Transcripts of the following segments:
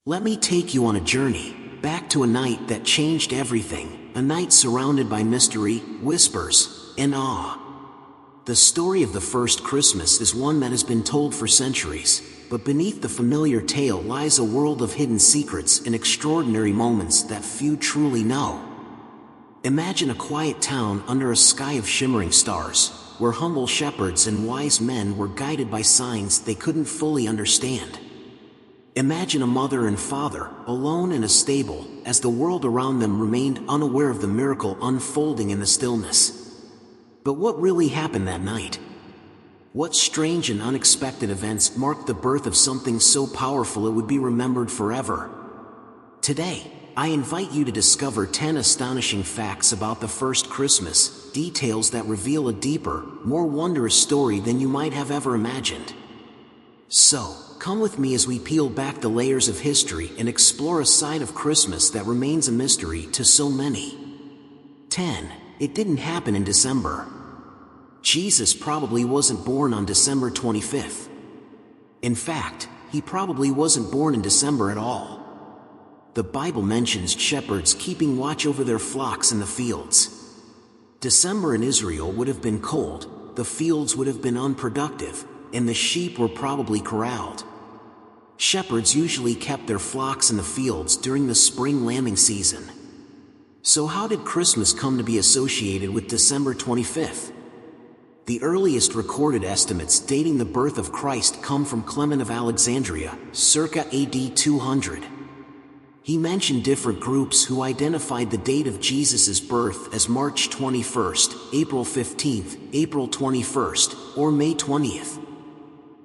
Let me take you on a journey, back to a night that changed everything, a night surrounded by mystery, whispers, and awe. The story of the first Christmas is one that has been told for centuries, but beneath the familiar tale lies a world of hidden secrets and extraordinary moments that few truly know. Imagine a quiet town under a sky of shimmering stars, where humble shepherds and wise men were guided by signs they couldn't fully understand. Imagine a mother and father, alone in a stable, as the world around them remained unaware of the miracle unfolding in the stillness. But what really happened that night? What strange and unexpected events marked the birth of something so powerful it would be remembered forever? Today, I invite you to discover 10 astonishing facts about the first Christmas, details that reveal a deeper, more wondrous story than you might have ever imagined. So, come with me as we peel back the layers of history and explore a side of Christmas that remains a mystery to so many. 10. It didn't happen in December. Jesus probably wasn't born on December 25th. In fact, he probably wasn't born in December at all. The Bible mentions shepherds keeping watch over their flocks in the fields. December in Israel would have been cold, the fields would have been unproductive, and the sheep were probably corralled. Shepherds usually kept their flocks in the fields during the spring lambing season. So how did Christmas come to be associated with December 25th? The earliest recorded estimates dating the birth of Christ come from Clement of Alexandria, circa AD 200. He mentioned different groups who identified the date of Jesus' birth as March 21st, April 15th, April 21st, or May 20th.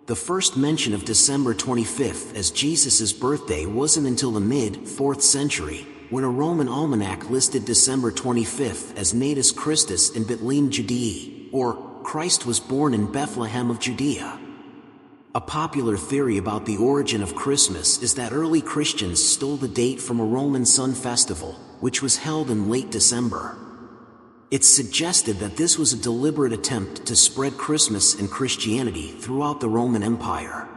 The first mention of December 25th as Jesus' birthday wasn't until the mid-4th century, when a Roman almanac listed December 25th as Natus Christus in Bethlehem, Judea, or Christ was born in Bethlehem of Judea. A popular theory about the origin of Christmas is that early Christians stole the date from a Roman sun festival, which was held in late December. It's suggested that this was a deliberate attempt to spread Christmas and Christianity throughout the Roman Empire.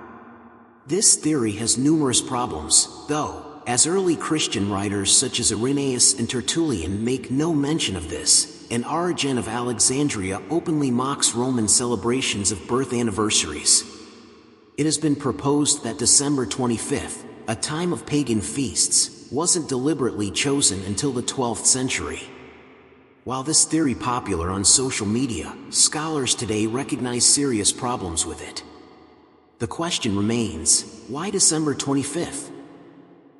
This theory has numerous problems, though, as early Christian writers such as Irenaeus and Tertullian make no mention of this, and Origen of Alexandria openly mocks Roman celebrations of birth anniversaries. It has been proposed that December 25th, a time of pagan feasts, wasn't deliberately chosen until the 12th century. While this theory is popular on social media, scholars today recognize serious problems with it. The question remains, why December 25th?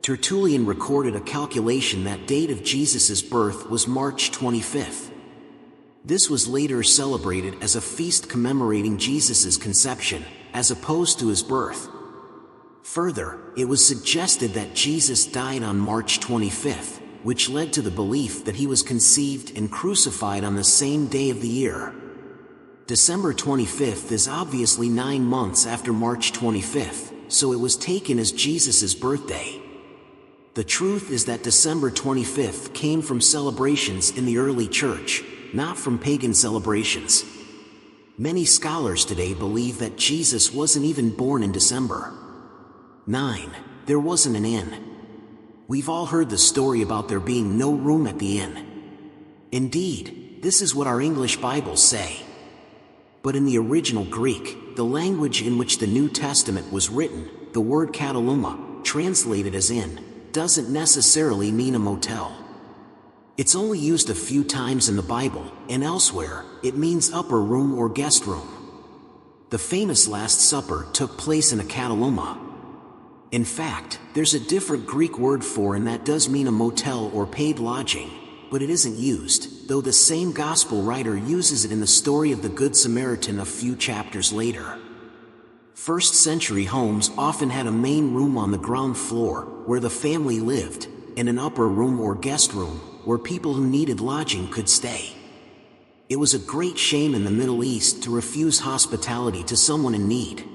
Tertullian recorded a calculation that date of Jesus' birth was March 25th. This was later celebrated as a feast commemorating Jesus' conception, as opposed to his birth. Further, it was suggested that Jesus died on March 25th, which led to the belief that he was conceived and crucified on the same day of the year. December 25th is obviously 9 months after March 25th, so it was taken as Jesus' birthday. The truth is that December 25th came from celebrations in the early church, not from pagan celebrations. Many scholars today believe that Jesus wasn't even born in December. 9. There wasn't an inn. We've all heard the story about there being no room at the inn. Indeed, this is what our English Bibles say. But in the original Greek, the language in which the New Testament was written, the word kataluma, translated as inn, doesn't necessarily mean a motel. It's only used a few times in the Bible, and elsewhere, it means upper room or guest room. The famous Last Supper took place in a kataluma. In fact, there's a different Greek word for and that does mean a motel or paid lodging, but it isn't used, though the same gospel writer uses it in the story of the Good Samaritan a few chapters later. First century homes often had a main room on the ground floor, where the family lived, and an upper room or guest room, where people who needed lodging could stay. It was a great shame in the Middle East to refuse hospitality to someone in need.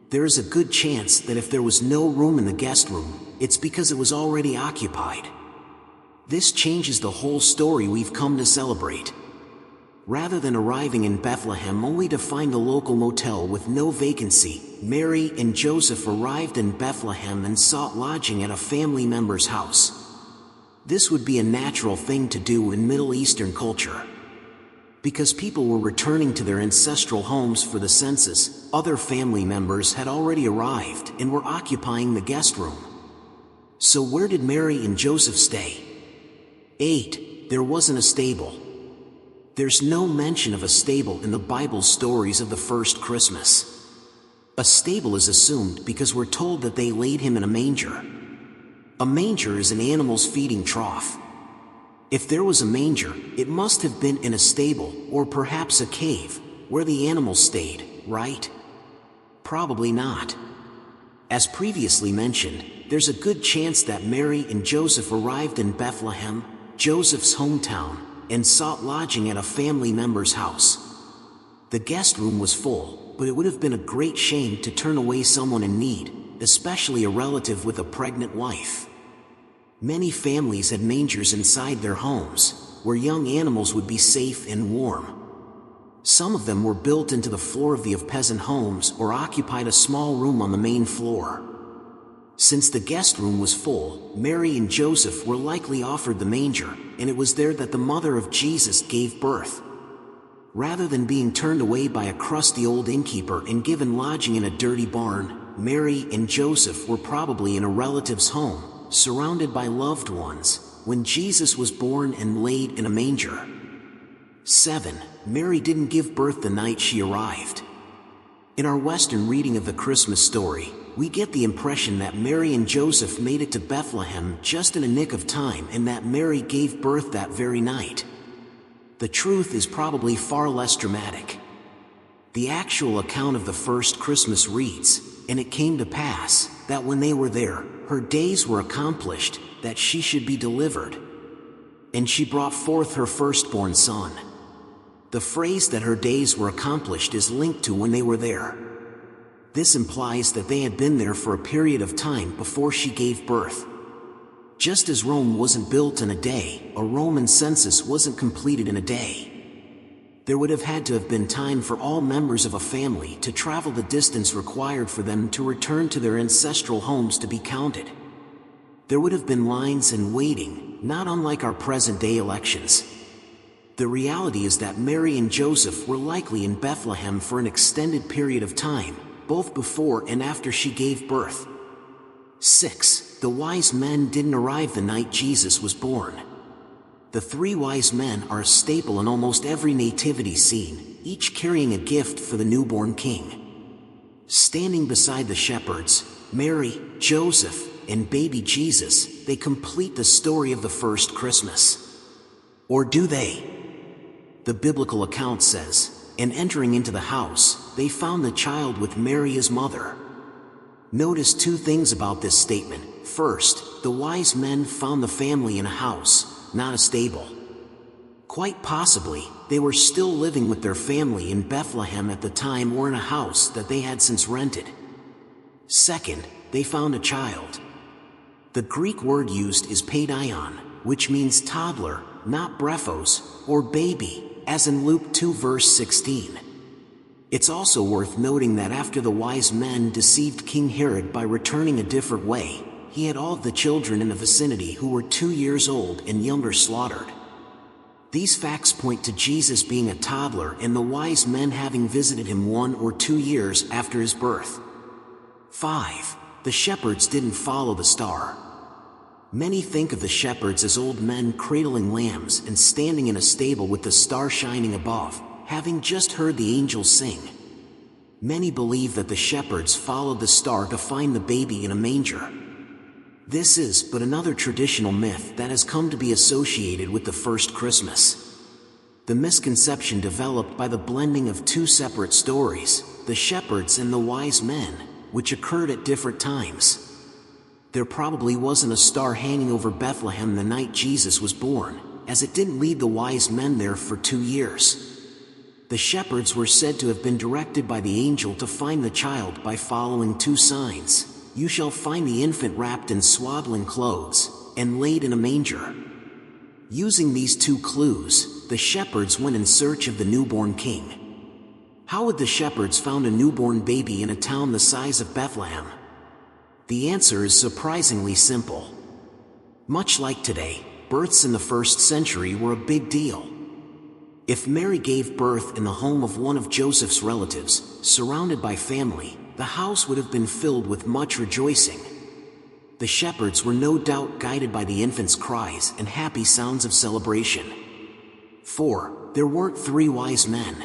There is a good chance that if there was no room in the guest room, it's because it was already occupied. This changes the whole story we've come to celebrate. Rather than arriving in Bethlehem only to find a local motel with no vacancy, Mary and Joseph arrived in Bethlehem and sought lodging at a family member's house. This would be a natural thing to do in Middle Eastern culture. Because people were returning to their ancestral homes for the census, other family members had already arrived and were occupying the guest room. So where did Mary and Joseph stay? 8. There wasn't a stable. There's no mention of a stable in the Bible stories of the first Christmas. A stable is assumed because we're told that they laid him in a manger. A manger is an animal's feeding trough. If there was a manger, it must have been in a stable, or perhaps a cave, where the animals stayed, right? Probably not. As previously mentioned, there's a good chance that Mary and Joseph arrived in Bethlehem, Joseph's hometown, and sought lodging at a family member's house. The guest room was full, but it would have been a great shame to turn away someone in need, especially a relative with a pregnant wife. Many families had mangers inside their homes, where young animals would be safe and warm. Some of them were built into the floor of peasant homes or occupied a small room on the main floor. Since the guest room was full, Mary and Joseph were likely offered the manger, and it was there that the mother of Jesus gave birth. Rather than being turned away by a crusty old innkeeper and given lodging in a dirty barn, Mary and Joseph were probably in a relative's home, surrounded by loved ones, when Jesus was born and laid in a manger. 7. Mary didn't give birth the night she arrived. In our Western reading of the Christmas story, we get the impression that Mary and Joseph made it to Bethlehem just in a nick of time and that Mary gave birth that very night. The truth is probably far less dramatic. The actual account of the first Christmas reads, "And it came to pass, that when they were there, her days were accomplished, that she should be delivered. And she brought forth her firstborn son." The phrase that her days were accomplished is linked to when they were there. This implies that they had been there for a period of time before she gave birth. Just as Rome wasn't built in a day, a Roman census wasn't completed in a day. There would have had to have been time for all members of a family to travel the distance required for them to return to their ancestral homes to be counted. There would have been lines and waiting, not unlike our present-day elections. The reality is that Mary and Joseph were likely in Bethlehem for an extended period of time, both before and after she gave birth. 6. The wise men didn't arrive the night Jesus was born. The three wise men are a staple in almost every nativity scene, each carrying a gift for the newborn king. Standing beside the shepherds, Mary, Joseph, and baby Jesus, they complete the story of the first Christmas. Or do they? The biblical account says, "And entering into the house, they found the child with Mary his mother." Notice two things about this statement. First, the wise men found the family in a house, not a stable. Quite possibly, they were still living with their family in Bethlehem at the time or in a house that they had since rented. Second, they found a child. The Greek word used is paidion, which means toddler, not brephos, or baby, as in Luke 2 verse 16. It's also worth noting that after the wise men deceived King Herod by returning a different way, he had all of the children in the vicinity who were 2 years old and younger slaughtered. These facts point to Jesus being a toddler and the wise men having visited him 1 or 2 years after his birth. 5. The shepherds didn't follow the star. Many think of the shepherds as old men cradling lambs and standing in a stable with the star shining above, having just heard the angels sing. Many believe that the shepherds followed the star to find the baby in a manger. This is but another traditional myth that has come to be associated with the first Christmas. The misconception developed by the blending of two separate stories, the shepherds and the wise men, which occurred at different times. There probably wasn't a star hanging over Bethlehem the night Jesus was born, as it didn't lead the wise men there for 2 years. The shepherds were said to have been directed by the angel to find the child by following 2 signs. "You shall find the infant wrapped in swaddling clothes, and laid in a manger." Using these two clues, the shepherds went in search of the newborn king. How would the shepherds found a newborn baby in a town the size of Bethlehem? The answer is surprisingly simple. Much like today, births in the first century were a big deal. If Mary gave birth in the home of one of Joseph's relatives, surrounded by family, the house would have been filled with much rejoicing. The shepherds were no doubt guided by the infant's cries and happy sounds of celebration. 4. There weren't three wise men.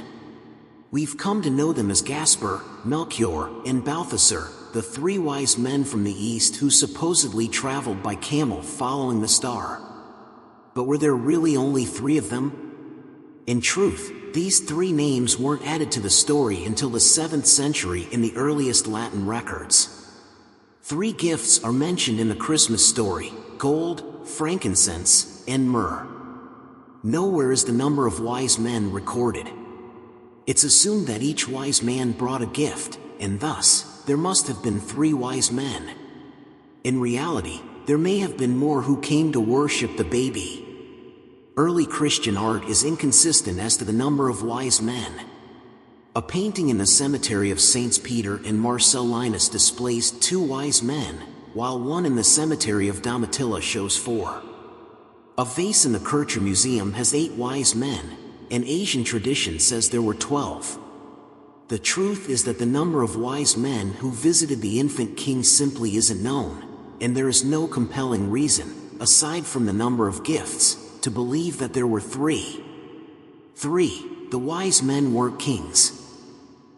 We've come to know them as Gaspar, Melchior, and Balthasar, the three wise men from the east who supposedly traveled by camel following the star. But were there really only three of them? In truth, these three names weren't added to the story until the 7th century in the earliest Latin records. Three gifts are mentioned in the Christmas story: gold, frankincense, and myrrh. Nowhere is the number of wise men recorded. It's assumed that each wise man brought a gift, and thus, there must have been three wise men. In reality, there may have been more who came to worship the baby. Early Christian art is inconsistent as to the number of wise men. A painting in the cemetery of Saints Peter and Marcellinus displays 2 wise men, while one in the cemetery of Domitilla shows 4. A vase in the Kircher Museum has 8 wise men, and Asian tradition says there were 12. The truth is that the number of wise men who visited the infant king simply isn't known, and there is no compelling reason, aside from the number of gifts, to believe that there were 3. 3. The wise men weren't kings.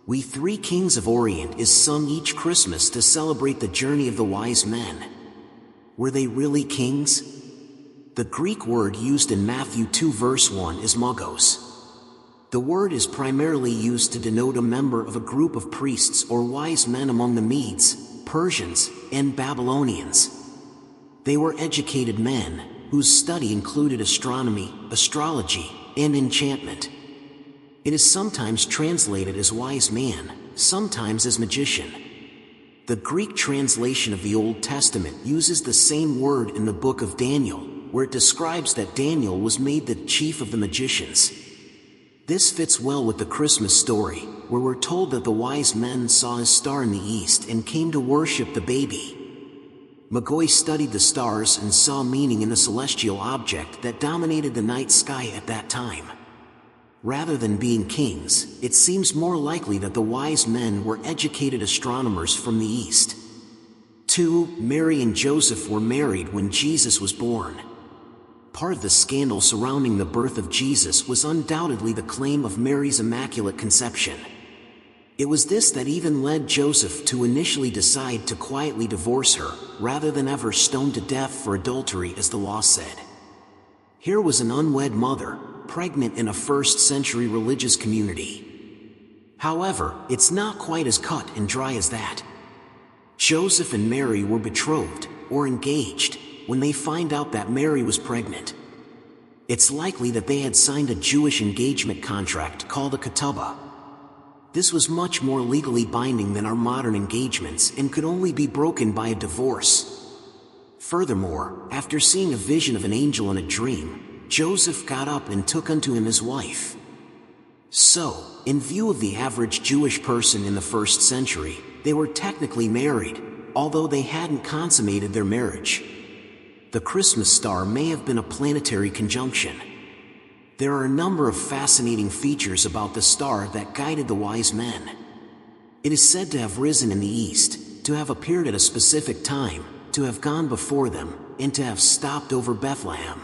We Three Kings of Orient is sung each Christmas to celebrate the journey of the wise men. Were they really kings? The Greek word used in Matthew 2 verse 1 is magos. The word is primarily used to denote a member of a group of priests or wise men among the Medes, Persians, and Babylonians. They were educated men whose study included astronomy, astrology, and enchantment. It is sometimes translated as wise man, sometimes as magician. The Greek translation of the Old Testament uses the same word in the book of Daniel, where it describes that Daniel was made the chief of the magicians. This fits well with the Christmas story, where we're told that the wise men saw a star in the east and came to worship the baby. Magoi studied the stars and saw meaning in the celestial object that dominated the night sky at that time. Rather than being kings, it seems more likely that the wise men were educated astronomers from the east. 2. Mary and Joseph were married when Jesus was born. Part of the scandal surrounding the birth of Jesus was undoubtedly the claim of Mary's immaculate conception. It was this that even led Joseph to initially decide to quietly divorce her, rather than have her stoned to death for adultery as the law said. Here was an unwed mother, pregnant in a first-century religious community. However, it's not quite as cut and dry as that. Joseph and Mary were betrothed, or engaged, when they find out that Mary was pregnant. It's likely that they had signed a Jewish engagement contract called a ketubah. This was much more legally binding than our modern engagements and could only be broken by a divorce. Furthermore, after seeing a vision of an angel in a dream, Joseph got up and took unto him his wife. So, in view of the average Jewish person in the first century, they were technically married, although they hadn't consummated their marriage. The Christmas star may have been a planetary conjunction. There are a number of fascinating features about the star that guided the wise men. It is said to have risen in the east, to have appeared at a specific time, to have gone before them, and to have stopped over Bethlehem.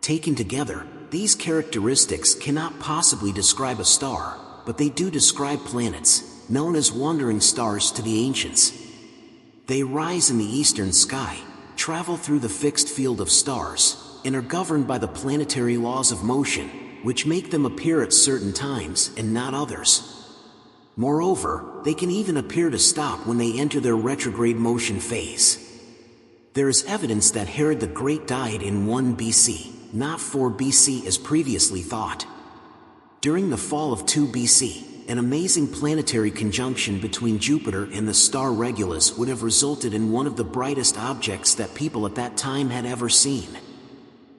Taken together, these characteristics cannot possibly describe a star, but they do describe planets, known as wandering stars to the ancients. They rise in the eastern sky, travel through the fixed field of stars, and are governed by the planetary laws of motion, which make them appear at certain times and not others. Moreover, they can even appear to stop when they enter their retrograde motion phase. There is evidence that Herod the Great died in 1 BC, not 4 BC as previously thought. During the fall of 2 BC, an amazing planetary conjunction between Jupiter and the star Regulus would have resulted in one of the brightest objects that people at that time had ever seen.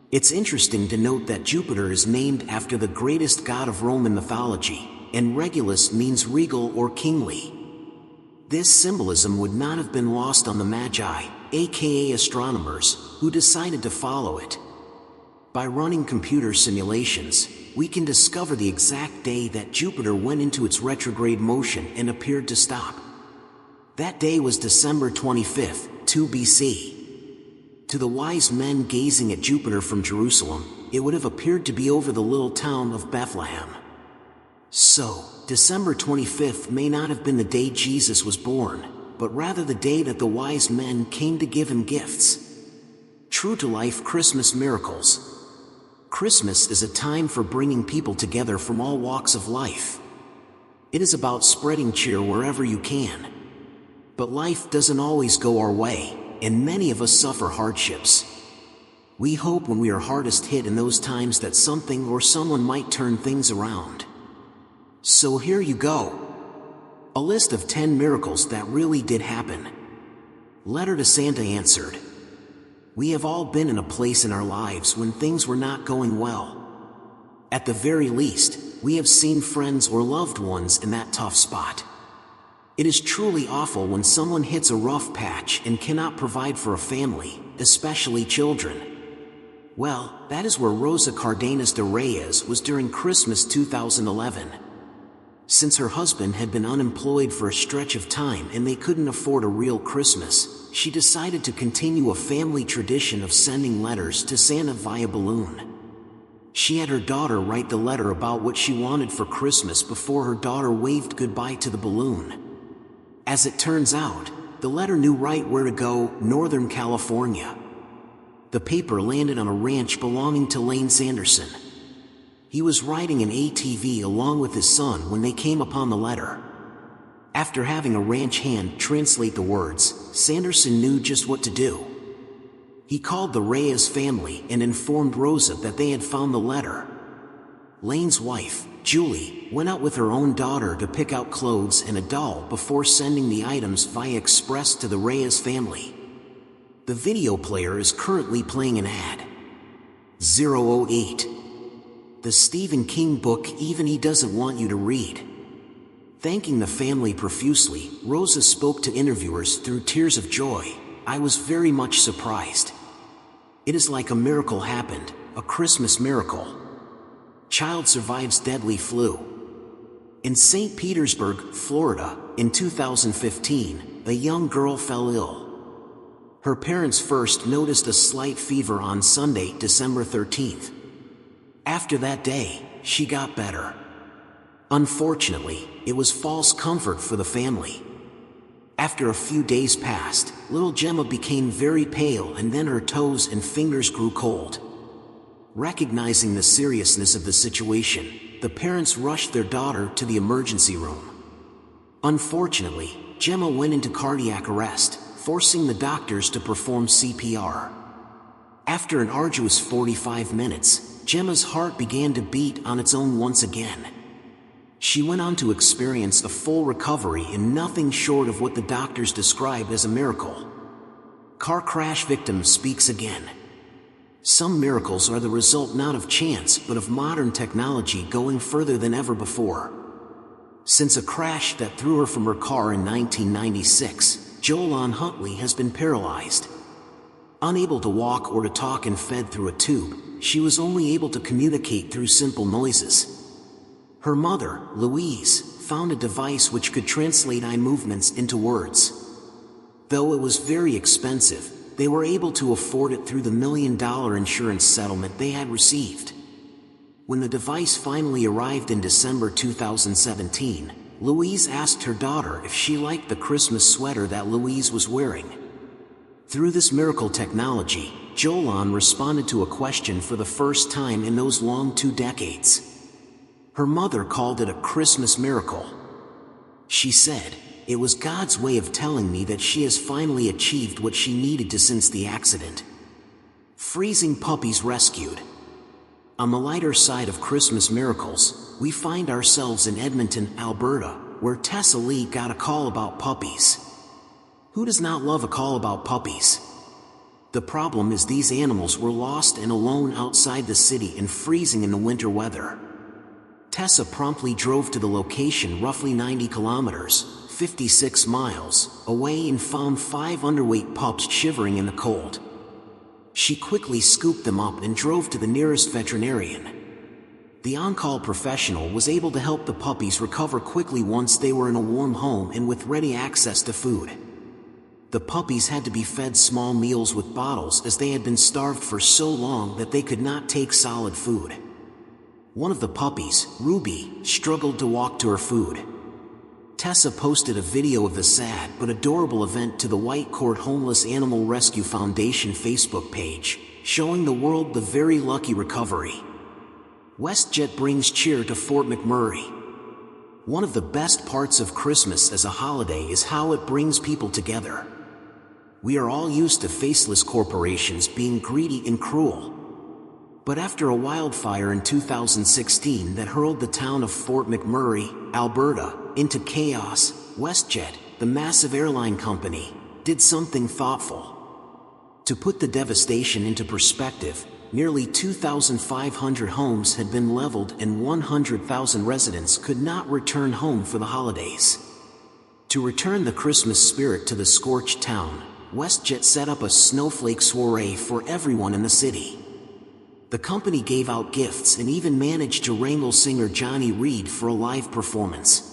It's interesting to note that Jupiter is named after the greatest god of Roman mythology, and Regulus means regal or kingly. This symbolism would not have been lost on the Magi, aka astronomers, who decided to follow it. By running computer simulations, we can discover the exact day that Jupiter went into its retrograde motion and appeared to stop. That day was December 25th, 2 BC. To the wise men gazing at Jupiter from Jerusalem, it would have appeared to be over the little town of Bethlehem. So, December 25th may not have been the day Jesus was born, but rather the day that the wise men came to give him gifts. True-to-life Christmas miracles. Christmas is a time for bringing people together from all walks of life. It is about spreading cheer wherever you can. But life doesn't always go our way, and many of us suffer hardships. We hope when we are hardest hit in those times that something or someone might turn things around. So here you go. A list of 10 miracles that really did happen. Letter to Santa answered. We have all been in a place in our lives when things were not going well. At the very least, we have seen friends or loved ones in that tough spot. It is truly awful when someone hits a rough patch and cannot provide for a family, especially children. Well, that is where Rosa Cardenas de Reyes was during Christmas 2011. Since her husband had been unemployed for a stretch of time and they couldn't afford a real Christmas, she decided to continue a family tradition of sending letters to Santa via balloon. She had her daughter write the letter about what she wanted for Christmas before her daughter waved goodbye to the balloon. As it turns out, the letter knew right where to go: Northern California. The paper landed on a ranch belonging to Lane Sanderson. He was riding an ATV along with his son when they came upon the letter. After having a ranch hand translate the words, Sanderson knew just what to do. He called the Reyes family and informed Rosa that they had found the letter. Lane's wife, Julie, went out with her own daughter to pick out clothes and a doll before sending the items via express to the Reyes family. The video player is currently playing an ad. 008. The Stephen King book Even He Doesn't Want You to Read. Thanking the family profusely, Rosa spoke to interviewers through tears of joy. I was very much surprised. It is like a miracle happened, a Christmas miracle. Child survives deadly flu. In St. Petersburg, Florida, in 2015, a young girl fell ill. Her parents first noticed a slight fever on Sunday, December 13th. After that day, she got better. Unfortunately, it was false comfort for the family. After a few days passed, little Gemma became very pale and then her toes and fingers grew cold. Recognizing the seriousness of the situation, the parents rushed their daughter to the emergency room. Unfortunately, Gemma went into cardiac arrest, forcing the doctors to perform CPR. After an arduous 45 minutes, Gemma's heart began to beat on its own once again. She went on to experience a full recovery in nothing short of what the doctors described as a miracle. Car crash victim speaks again. Some miracles are the result not of chance but of modern technology going further than ever before. Since a crash that threw her from her car in 1996, Joanne Huntley has been paralyzed. Unable to walk or to talk and fed through a tube, she was only able to communicate through simple noises. Her mother, Louise, found a device which could translate eye movements into words. Though it was very expensive, they were able to afford it through the $1 million insurance settlement they had received. When the device finally arrived in December 2017, Louise asked her daughter if she liked the Christmas sweater that Louise was wearing. Through this miracle technology, Joanne responded to a question for the first time in those long 2 decades. Her mother called it a Christmas miracle. She said, "It was God's way of telling me that she has finally achieved what she needed to since the accident." Freezing puppies rescued. On the lighter side of Christmas miracles, we find ourselves in Edmonton, Alberta, where Tessa Lee got a call about puppies. Who does not love a call about puppies? The problem is these animals were lost and alone outside the city and freezing in the winter weather. Tessa promptly drove to the location roughly 90 kilometers, 56 miles, away and found 5 underweight pups shivering in the cold. She quickly scooped them up and drove to the nearest veterinarian. The on-call professional was able to help the puppies recover quickly once they were in a warm home and with ready access to food. The puppies had to be fed small meals with bottles as they had been starved for so long that they could not take solid food. One of the puppies, Ruby, struggled to walk to her food. Tessa posted a video of the sad but adorable event to the White Court Homeless Animal Rescue Foundation Facebook page, showing the world the very lucky recovery. WestJet brings cheer to Fort McMurray. One of the best parts of Christmas as a holiday is how it brings people together. We are all used to faceless corporations being greedy and cruel. But after a wildfire in 2016 that hurled the town of Fort McMurray, Alberta, into chaos, WestJet, the massive airline company, did something thoughtful. To put the devastation into perspective, nearly 2,500 homes had been leveled and 100,000 residents could not return home for the holidays. To return the Christmas spirit to the scorched town, WestJet set up a snowflake soiree for everyone in the city. The company gave out gifts and even managed to wrangle singer Johnny Reed for a live performance.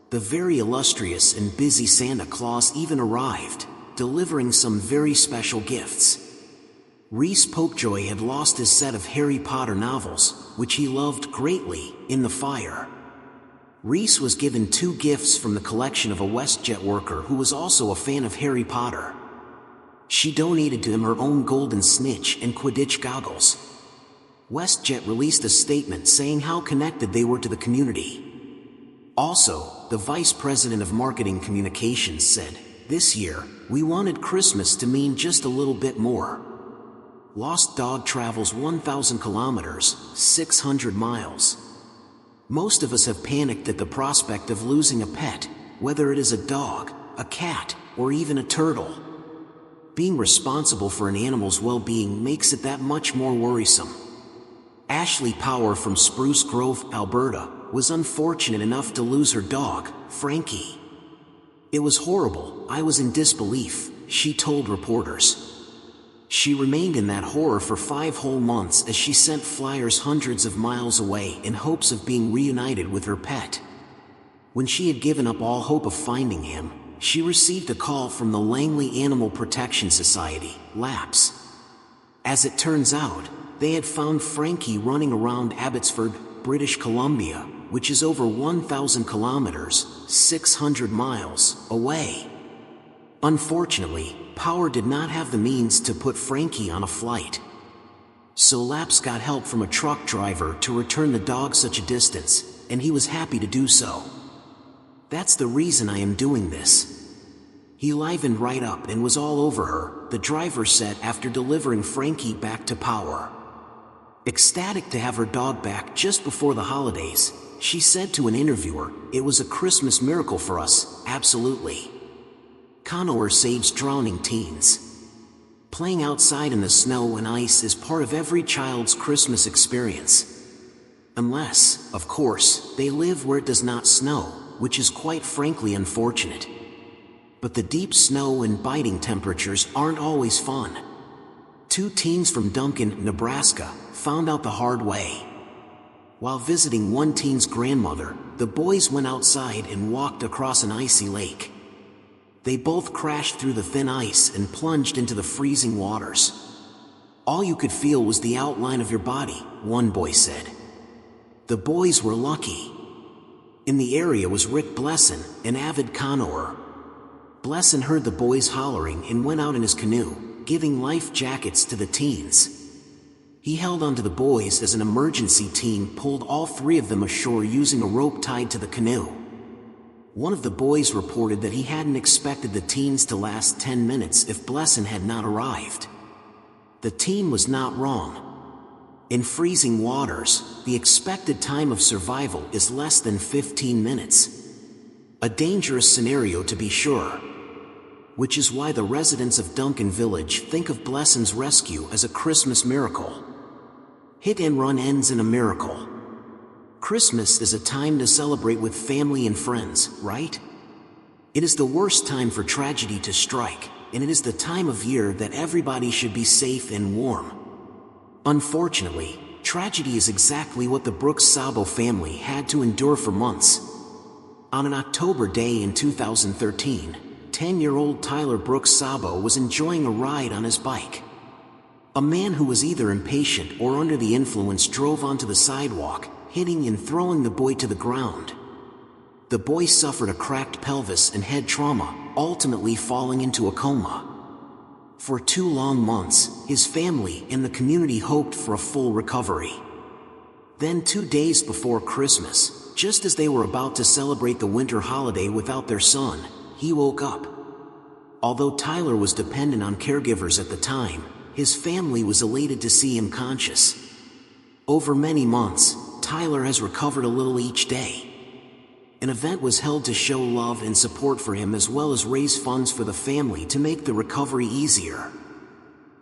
The very illustrious and busy Santa Claus even arrived, delivering some very special gifts. Reese Popejoy had lost his set of Harry Potter novels, which he loved greatly, in the fire. Reese was given 2 gifts from the collection of a WestJet worker who was also a fan of Harry Potter. She donated to him her own golden snitch and Quidditch goggles. WestJet released a statement saying how connected they were to the community. Also, the Vice President of Marketing Communications said, "This year, we wanted Christmas to mean just a little bit more." Lost dog travels 1,000 kilometers, 600 miles. Most of us have panicked at the prospect of losing a pet, whether it is a dog, a cat, or even a turtle. Being responsible for an animal's well-being makes it that much more worrisome. Ashley Power from Spruce Grove, Alberta, was unfortunate enough to lose her dog, Frankie. "It was horrible, I was in disbelief," she told reporters. She remained in that horror for 5 whole months as she sent flyers hundreds of miles away in hopes of being reunited with her pet. When she had given up all hope of finding him, she received a call from the Langley Animal Protection Society, LAPS. As it turns out, they had found Frankie running around Abbotsford, British Columbia, which is over 1,000 kilometers, 600 miles, away. Unfortunately, Power did not have the means to put Frankie on a flight. So LAPS got help from a truck driver to return the dog such a distance, and he was happy to do so. "That's the reason I am doing this." He livened right up and was all over her, the driver said after delivering Frankie back to Power. Ecstatic to have her dog back just before the holidays, she said to an interviewer, "It was a Christmas miracle for us, absolutely." Connor saves drowning teens. Playing outside in the snow and ice is part of every child's Christmas experience. Unless, of course, they live where it does not snow, which is quite frankly unfortunate. But the deep snow and biting temperatures aren't always fun. 2 teens from Duncan, Nebraska, found out the hard way. While visiting one teen's grandmother, the boys went outside and walked across an icy lake. They both crashed through the thin ice and plunged into the freezing waters. "All you could feel was the outline of your body," one boy said. The boys were lucky. In the area was Rick Blesson, an avid canoer. Blesson heard the boys hollering and went out in his canoe, giving life jackets to the teens. He held onto the boys as an emergency team pulled all 3 of them ashore using a rope tied to the canoe. One of the boys reported that he hadn't expected the teens to last 10 minutes if Blesson had not arrived. The teen was not wrong. In freezing waters, the expected time of survival is less than 15 minutes. A dangerous scenario to be sure. which is why the residents of Duncan Village think of Blessen's rescue as a Christmas miracle. Hit and run ends in a miracle. Christmas is a time to celebrate with family and friends, right? It is the worst time for tragedy to strike, and it is the time of year that everybody should be safe and warm. Unfortunately, tragedy is exactly what the Brooks Sabo family had to endure for months. On an October day in 2013, 10-year-old Tyler Brooks Sabo was enjoying a ride on his bike. A man who was either impatient or under the influence drove onto the sidewalk, hitting and throwing the boy to the ground. The boy suffered a cracked pelvis and head trauma, ultimately falling into a coma. For 2 long months, his family and the community hoped for a full recovery. Then 2 days before Christmas, just as they were about to celebrate the winter holiday without their son, he woke up. Although Tyler was dependent on caregivers at the time, his family was elated to see him conscious. Over many months, Tyler has recovered a little each day. An event was held to show love and support for him as well as raise funds for the family to make the recovery easier.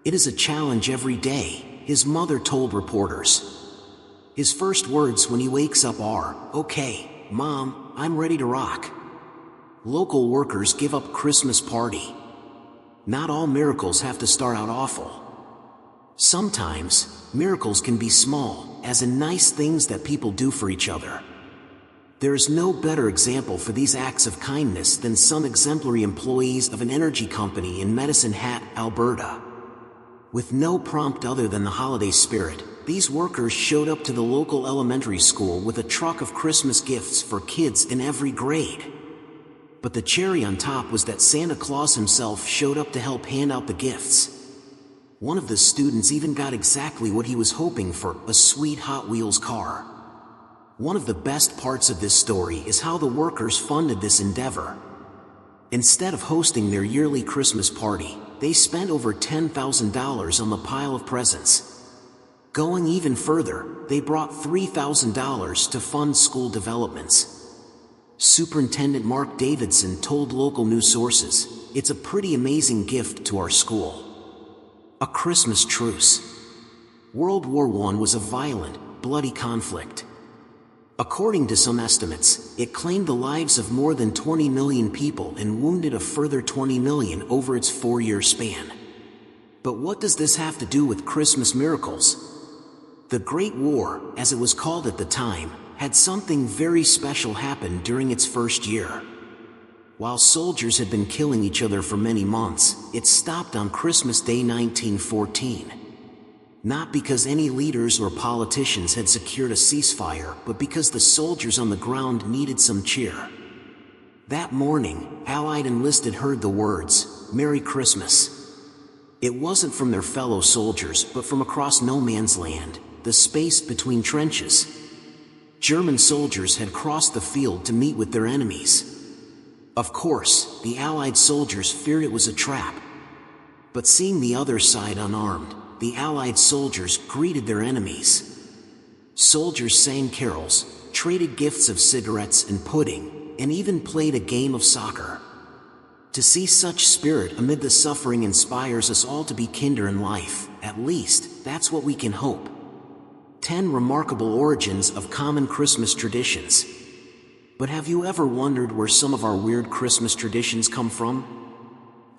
It is a challenge every day, his mother told reporters. His first words when he wakes up are, "Okay, Mom, I'm ready to rock." Local workers give up Christmas party. Not all miracles have to start out awful. Sometimes, miracles can be small, as in nice things that people do for each other. There is no better example for these acts of kindness than some exemplary employees of an energy company in Medicine Hat, Alberta. With no prompt other than the holiday spirit, these workers showed up to the local elementary school with a truck of Christmas gifts for kids in every grade. But the cherry on top was that Santa Claus himself showed up to help hand out the gifts. One of the students even got exactly what he was hoping for, a sweet Hot Wheels car. One of the best parts of this story is how the workers funded this endeavor. Instead of hosting their yearly Christmas party, they spent over $10,000 on the pile of presents. Going even further, they brought $3,000 to fund school developments. Superintendent Mark Davidson told local news sources, "It's a pretty amazing gift to our school." A Christmas truce. World War I was a violent, bloody conflict. According to some estimates, it claimed the lives of more than 20 million people and wounded a further 20 million over its 4-year span. But what does this have to do with Christmas miracles? The Great War, as it was called at the time, had something very special happen during its first year. While soldiers had been killing each other for many months, it stopped on Christmas Day 1914. Not because any leaders or politicians had secured a ceasefire, but because the soldiers on the ground needed some cheer. That morning, Allied enlisted heard the words, "Merry Christmas." It wasn't from their fellow soldiers, but from across no man's land, the space between trenches. German soldiers had crossed the field to meet with their enemies. Of course, the Allied soldiers feared it was a trap. But seeing the other side unarmed, the Allied soldiers greeted their enemies. Soldiers sang carols, traded gifts of cigarettes and pudding, and even played a game of soccer. To see such spirit amid the suffering inspires us all to be kinder in life. At least, that's what we can hope. 10 remarkable origins of common Christmas traditions. But have you ever wondered where some of our weird Christmas traditions come from?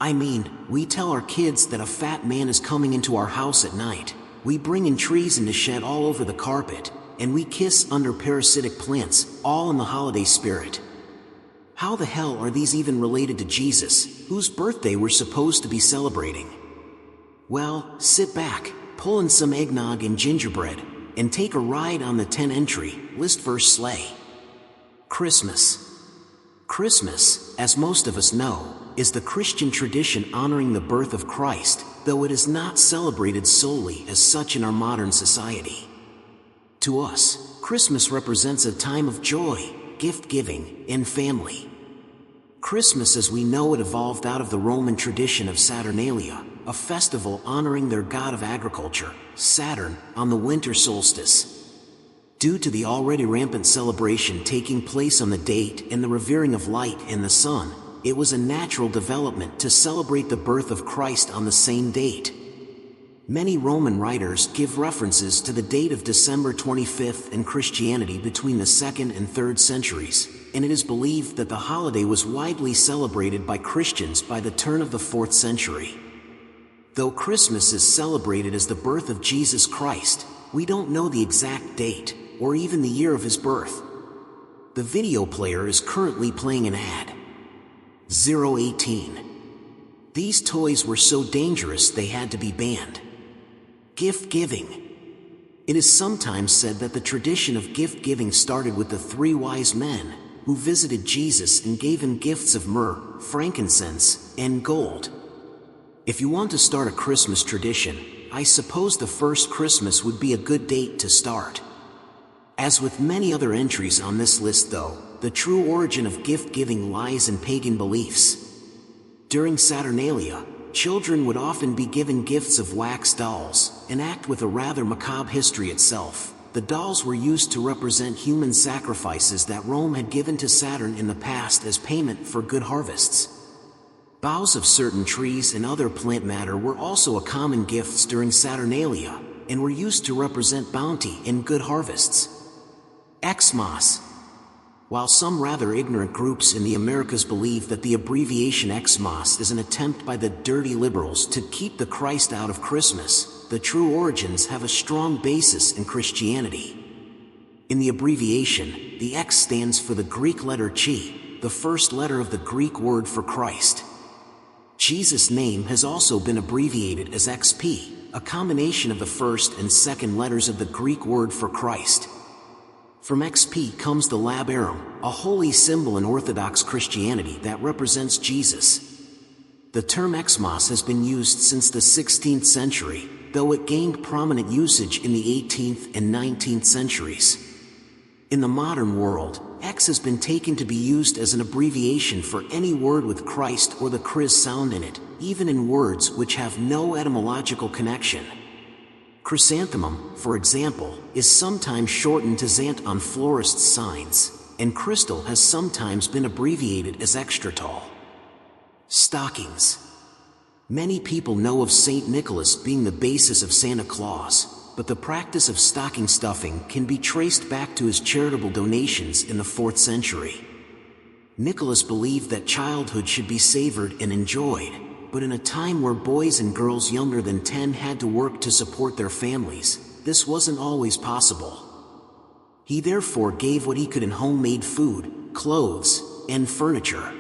I mean, we tell our kids that a fat man is coming into our house at night. We bring in trees in the shed all over the carpet, and we kiss under parasitic plants, all in the holiday spirit. How the hell are these even related to Jesus, whose birthday we're supposed to be celebrating? Well, sit back, pull in some eggnog and gingerbread, and take a ride on the 10 entry, list verse sleigh. Christmas. Christmas, as most of us know, is the Christian tradition honoring the birth of Christ, though it is not celebrated solely as such in our modern society. To us, Christmas represents a time of joy, gift-giving, and family. Christmas as we know it evolved out of the Roman tradition of Saturnalia, a festival honoring their god of agriculture, Saturn, on the winter solstice. Due to the already rampant celebration taking place on the date and the revering of light and the sun, it was a natural development to celebrate the birth of Christ on the same date. Many Roman writers give references to the date of December 25th in Christianity between the 2nd and 3rd centuries, and it is believed that the holiday was widely celebrated by Christians by the turn of the 4th century. Though Christmas is celebrated as the birth of Jesus Christ, we don't know the exact date, or even the year of his birth. The video player is currently playing an ad. 018. These toys were so dangerous they had to be banned. Gift giving. It is sometimes said that the tradition of gift giving started with the 3 wise men who visited Jesus and gave him gifts of myrrh, frankincense, and gold. If you want to start a Christmas tradition, I suppose the first Christmas would be a good date to start. As with many other entries on this list though, the true origin of gift giving lies in pagan beliefs. During Saturnalia, children would often be given gifts of wax dolls, an act with a rather macabre history itself. The dolls were used to represent human sacrifices that Rome had given to Saturn in the past as payment for good harvests. Boughs of certain trees and other plant matter were also a common gifts during Saturnalia, and were used to represent bounty and good harvests. Xmas. While some rather ignorant groups in the Americas believe that the abbreviation Xmas is an attempt by the dirty liberals to keep the Christ out of Christmas, the true origins have a strong basis in Christianity. In the abbreviation, the X stands for the Greek letter Chi, the first letter of the Greek word for Christ. Jesus' name has also been abbreviated as XP, a combination of the first and second letters of the Greek word for Christ. From XP comes the labarum, a holy symbol in Orthodox Christianity that represents Jesus. The term Xmas has been used since the 16th century, though it gained prominent usage in the 18th and 19th centuries. In the modern world, X has been taken to be used as an abbreviation for any word with Christ or the Chris sound in it, even in words which have no etymological connection. Chrysanthemum, for example, is sometimes shortened to Xant on florists' signs, and crystal has sometimes been abbreviated as extra tall. Stockings. Many people know of St. Nicholas being the basis of Santa Claus, but the practice of stocking stuffing can be traced back to his charitable donations in the 4th century. Nicholas believed that childhood should be savored and enjoyed, but in a time where boys and girls younger than 10 had to work to support their families, this wasn't always possible. He therefore gave what he could in homemade food, clothes, and furniture.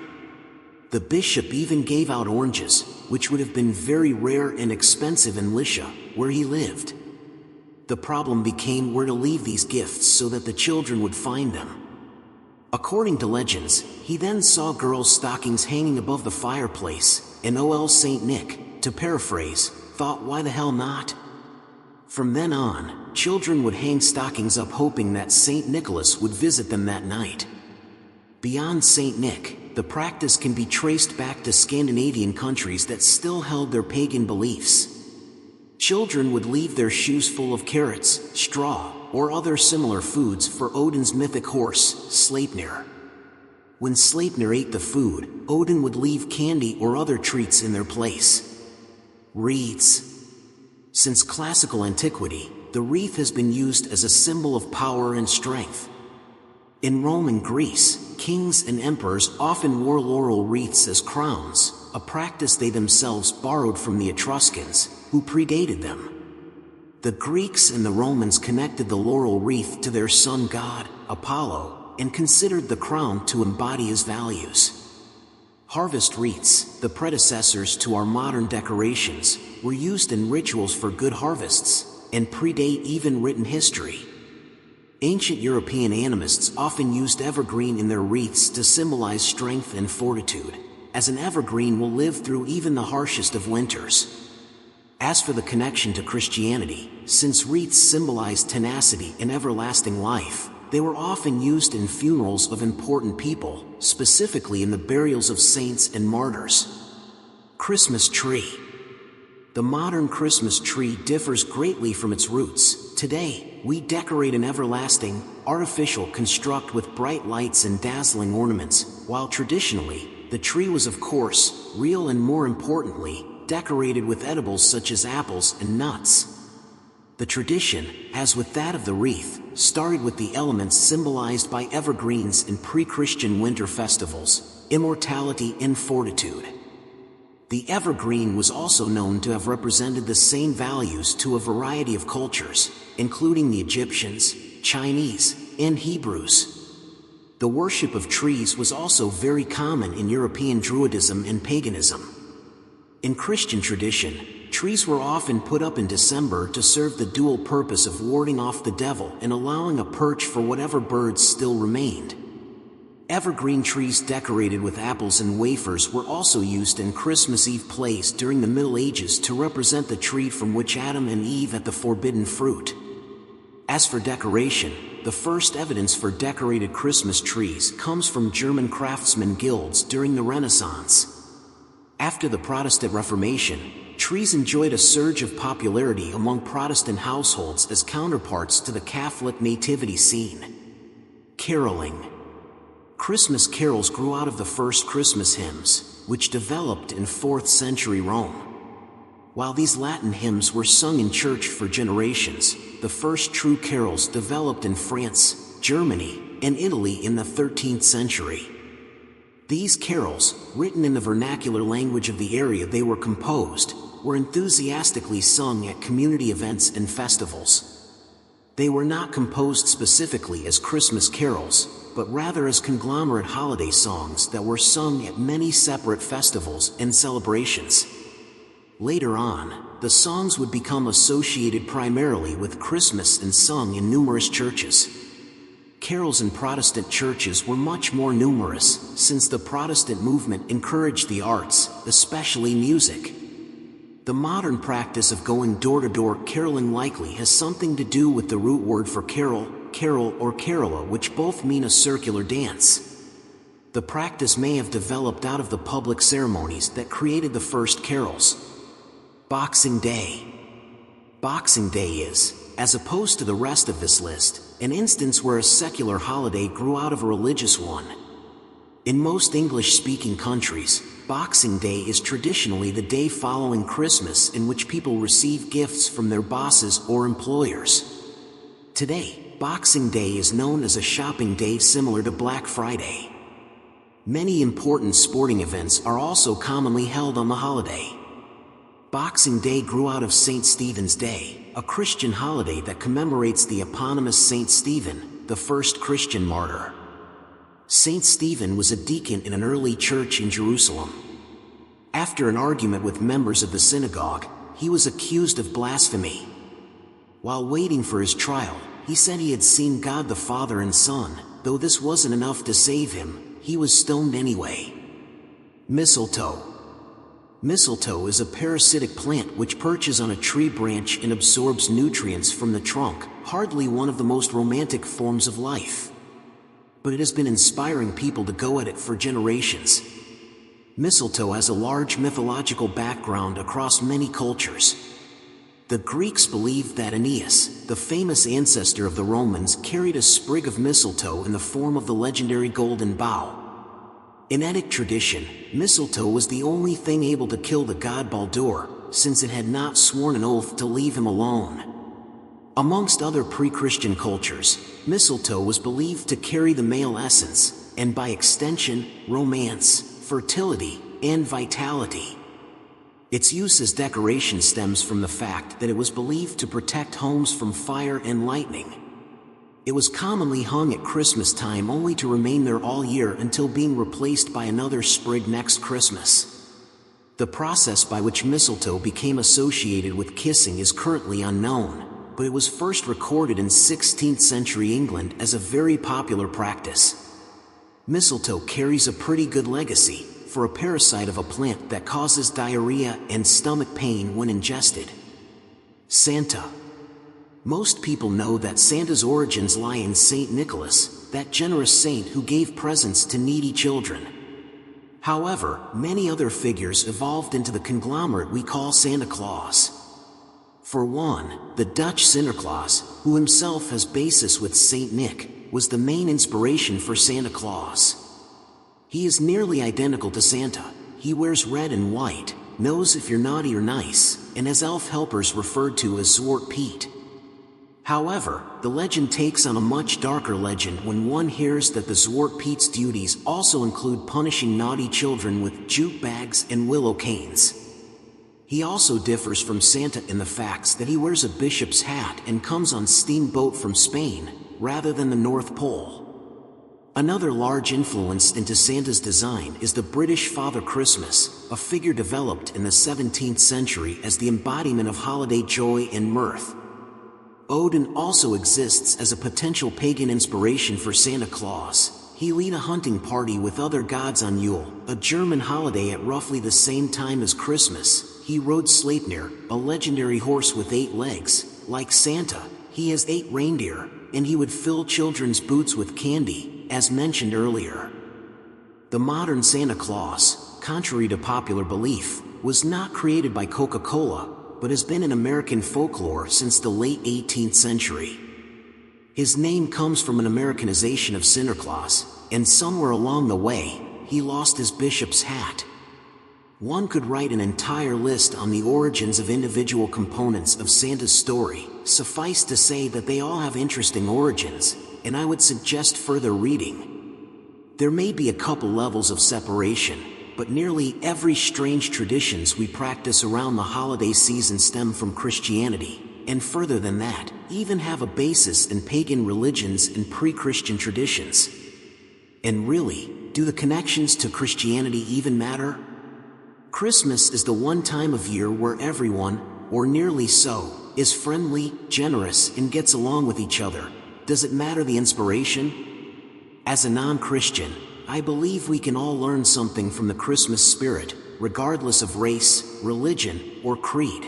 The bishop even gave out oranges, which would have been very rare and expensive in Lycia, where he lived. The problem became where to leave these gifts so that the children would find them. According to legends, he then saw girls' stockings hanging above the fireplace, and O.L. St. Nick, to paraphrase, thought why the hell not? From then on, children would hang stockings up hoping that St. Nicholas would visit them that night. Beyond St. Nick, the practice can be traced back to Scandinavian countries that still held their pagan beliefs. Children would leave their shoes full of carrots, straw, or other similar foods for Odin's mythic horse, Sleipnir. When Sleipnir ate the food, Odin would leave candy or other treats in their place. Wreaths. Since classical antiquity, the wreath has been used as a symbol of power and strength. In Rome and Greece, kings and emperors often wore laurel wreaths as crowns, a practice they themselves borrowed from the Etruscans, who predated them. The Greeks and the Romans connected the laurel wreath to their sun god, Apollo, and considered the crown to embody his values. Harvest wreaths, the predecessors to our modern decorations, were used in rituals for good harvests, and predate even written history. Ancient European animists often used evergreen in their wreaths to symbolize strength and fortitude, as an evergreen will live through even the harshest of winters. As for the connection to Christianity, since wreaths symbolize tenacity and everlasting life, they were often used in funerals of important people, specifically in the burials of saints and martyrs. Christmas tree. The modern Christmas tree differs greatly from its roots. Today, we decorate an everlasting, artificial construct with bright lights and dazzling ornaments, while traditionally, the tree was of course real and, more importantly, decorated with edibles such as apples and nuts. The tradition, as with that of the wreath, started with the elements symbolized by evergreens in pre-Christian winter festivals: immortality and fortitude. The evergreen was also known to have represented the same values to a variety of cultures, including the Egyptians, Chinese, and Hebrews. The worship of trees was also very common in European Druidism and paganism. In Christian tradition, trees were often put up in December to serve the dual purpose of warding off the devil and allowing a perch for whatever birds still remained. Evergreen trees decorated with apples and wafers were also used in Christmas Eve plays during the Middle Ages to represent the tree from which Adam and Eve ate the forbidden fruit. As for decoration, the first evidence for decorated Christmas trees comes from German craftsmen guilds during the Renaissance. After the Protestant Reformation, trees enjoyed a surge of popularity among Protestant households as counterparts to the Catholic nativity scene. Caroling. Christmas carols grew out of the first Christmas hymns, which developed in 4th century Rome. While these Latin hymns were sung in church for generations, the first true carols developed in France, Germany, and Italy in the 13th century. These carols, written in the vernacular language of the area they were composed, were enthusiastically sung at community events and festivals. They were not composed specifically as Christmas carols, but rather as conglomerate holiday songs that were sung at many separate festivals and celebrations. Later on, the songs would become associated primarily with Christmas and sung in numerous churches. Carols in Protestant churches were much more numerous, since the Protestant movement encouraged the arts, especially music. The modern practice of going door-to-door caroling likely has something to do with the root word for carol, carol or carola, which both mean a circular dance. The practice may have developed out of the public ceremonies that created the first carols. Boxing Day. Boxing Day is, as opposed to the rest of this list, an instance where a secular holiday grew out of a religious one. In most English-speaking countries, Boxing Day is traditionally the day following Christmas in which people receive gifts from their bosses or employers. Today, Boxing Day is known as a shopping day similar to Black Friday. Many important sporting events are also commonly held on the holiday. Boxing Day grew out of St. Stephen's Day, a Christian holiday that commemorates the eponymous St. Stephen, the first Christian martyr. St. Stephen was a deacon in an early church in Jerusalem. After an argument with members of the synagogue, he was accused of blasphemy. While waiting for his trial, he said he had seen God the Father and Son. Though this wasn't enough to save him, he was stoned anyway. Mistletoe. Mistletoe is a parasitic plant which perches on a tree branch and absorbs nutrients from the trunk, hardly one of the most romantic forms of life. But it has been inspiring people to go at it for generations. Mistletoe has a large mythological background across many cultures. The Greeks believed that Aeneas, the famous ancestor of the Romans, carried a sprig of mistletoe in the form of the legendary golden bough. In Eddic tradition, mistletoe was the only thing able to kill the god Baldur, since it had not sworn an oath to leave him alone. Amongst other pre-Christian cultures, mistletoe was believed to carry the male essence, and by extension, romance, fertility, and vitality. Its use as decoration stems from the fact that it was believed to protect homes from fire and lightning. It was commonly hung at Christmas time only to remain there all year until being replaced by another sprig next Christmas. The process by which mistletoe became associated with kissing is currently unknown, but it was first recorded in 16th century England as a very popular practice. Mistletoe carries a pretty good legacy, for a parasite of a plant that causes diarrhea and stomach pain when ingested. Santa. Most people know that Santa's origins lie in Saint Nicholas, that generous saint who gave presents to needy children. However, many other figures evolved into the conglomerate we call Santa Claus. For one, the Dutch Sinterklaas, who himself has basis with Saint Nick, was the main inspiration for Santa Claus. He is nearly identical to Santa. He wears red and white, knows if you're naughty or nice, and has elf helpers referred to as Zwart Piet. However, the legend takes on a much darker legend when one hears that the Zwart Piet's duties also include punishing naughty children with jute bags and willow canes. He also differs from Santa in the facts that he wears a bishop's hat and comes on steamboat from Spain, rather than the North Pole. Another large influence into Santa's design is the British Father Christmas, a figure developed in the 17th century as the embodiment of holiday joy and mirth. Odin also exists as a potential pagan inspiration for Santa Claus. He led a hunting party with other gods on Yule, a German holiday at roughly the same time as Christmas. He rode Sleipnir, a legendary horse with 8 legs. Like Santa, he has 8 reindeer, and he would fill children's boots with candy, as mentioned earlier. The modern Santa Claus, contrary to popular belief, was not created by Coca-Cola, but has been in American folklore since the late 18th century. His name comes from an Americanization of Sinterklaas, and somewhere along the way, he lost his bishop's hat. One could write an entire list on the origins of individual components of Santa's story. Suffice to say that they all have interesting origins, and I would suggest further reading. There may be a couple levels of separation, but nearly every strange traditions we practice around the holiday season stem from Christianity, and further than that, even have a basis in pagan religions and pre-Christian traditions. And really, do the connections to Christianity even matter? Christmas is the one time of year where everyone, or nearly so, is friendly, generous, and gets along with each other. Does it matter the inspiration? As a non-Christian, I believe we can all learn something from the Christmas spirit, regardless of race, religion, or creed.